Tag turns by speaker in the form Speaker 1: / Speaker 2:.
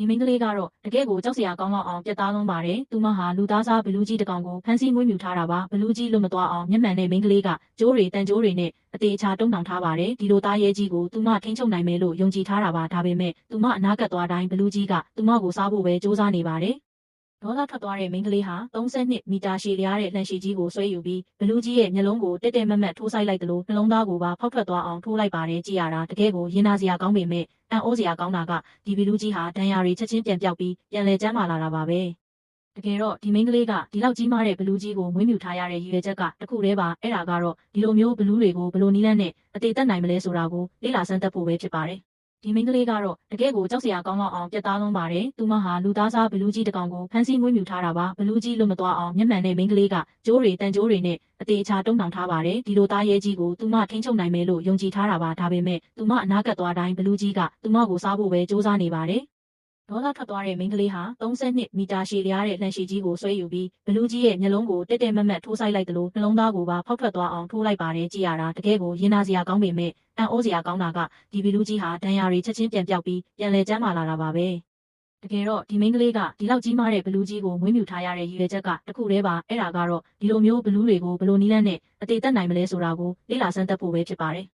Speaker 1: ဒီမိန်းကလေးကတော့တကယ့်ကိုကြောက်စရာကောင်းလောက်အောင်ပြတ်သားလွန်းပါတယ်။သူမဟာလူသားစားဘလူးကြီးတစ်ကောင်ကိုဖမ်းဆီးမွေးမြူထားတာပါ။ဘလူးကြီးလွတ်မသွားအောင်မျက်မှန်တဲ့မိန်းကလေးကကြိုးတွေတန်ကြိုးတွေနဲ့အသေးချာတုံ့နှောင်ထားပါတယ်။ဒီလိုသားရဲကြီးကိုသူမထိန်းချုပ်နိုင်မယ်လို့ယုံကြည်ထားတာပါ။ဒါပေမဲ့သူမအနာဂတ်သွားတိုင်းဘလူးကြီးကသူမကိုစားဖို့ပဲစူးစမ်းနေပါတယ်။ဒေါသထွက်သွားတဲ့မိန်းကလေးဟာ32မီတာရှည်လျားတဲ့လှန်ရှည်ကြီးကိုဆွဲယူပြီးဘလူးကြီးရဲ့မျက်လုံးကိုတက်တက်မတ်မတ်ထိုးဆိုင်လိုက်သလိုနှလုံးသားကိုပါဖောက်ထွက်သွားအောင်ထိုးလိုက်ပါတယ်ကြည်ရတာတကယ်ကိုရင်နာစရာကောင်းပေမဲ့အံ့ဩစရာကောင်းတာကဒီဘလူးကြီးဟာဒဏ်ရာတွေချက်ချင်းပြန်ပြောက်ပြီးပြန်လဲကျန်းမာလာတာပါပဲတကယ်တော့ဒီမိန်းကလေးကဒီလောက်ကြီးမားတဲ့ဘလူးကြီးကိုမွေးမြူထားရတဲ့ရည်ရွယ်ချက်ကတခုတည်းပါအဲ့ဒါကတော့ဒီလိုမျိုးဘလူးတွေကိုဘလို့နီးလန်းနဲ့အသေးသက်နိုင်မလဲဆိုတာကိုလေ့လာစမ်းသပ်ဖို့ပဲဖြစ်ပါတယ်ဒီမိန်းကလေးကတော့တကယ့်ကိုကြောက်စရာကောင်းလောက်အောင်ပြတ်သားလွန်းပါတယ်။သူမဟာလူသားစားဘလူးကြီးတစ်ကောင်ကိုဖမ်းဆီးမွေးမြူထားတာပါ။ဘလူးကြီးလွတ်မသွားအောင်မျက်မှန်တဲ့မိန်းကလေးကကြိုးတွေတန်ကြိုးတွေနဲ့အသေးချာတုံ့နှောင်ထားပါတယ်။ဒီလိုသားရဲကြီးကိုသူမထိန်းချုပ်နိုင်မယ်လို့ယုံကြည်ထားတာပါ။ဒါပေမဲ့သူမအနာဂတ်သွားတိုင်းဘလူးကြီးကသူမကိုစားဖို့ပဲစူးစမ်းနေပါတယ်။ဒေါသထွက်သွားတဲ့မိန်းကလေးဟာ32မီတာရှည်လျားတဲ့လှန်ရှည်ကြီးကိုဆွဲယူပြီးဘလူးကြီးရဲ့မျက်လုံးကိုတက်တက်မတ်မတ်ထိုးဆိုင်လိုက်သလိုနှလုံးသားကိုပါဖောက်ထွက်သွားအောင်ထိုးလိုက်ပါတယ်ကြည်ရတာတကယ်ကိုရင်နာစရာကောင်းပေမဲ့အံ့ဩစရာကောင်းတာကဒီဘလူးကြီးဟာဒဏ်ရာတွေချက်ချင်းပြန်ပြောက်ပြီးပြန်လဲကျန်းမာလာတာပါပဲတကယ်တော့ဒီမိန်းကလေးကဒီလောက်ကြီးမားတဲ့ဘလူးကြီးကိုမွေးမြူထားရတဲ့ရည်ရွယ်ချက်ကတခုတည်းပါအဲ့ဒါကတော့ဒီလိုမျိုးဘလူးတွေကိုဘလို့နီးလန်းနဲ့အသေးသက်နိုင်မလဲဆိုတာကိုလေ့လာစမ်းသပ်ဖို့ပဲဖြစ်ပါတယ်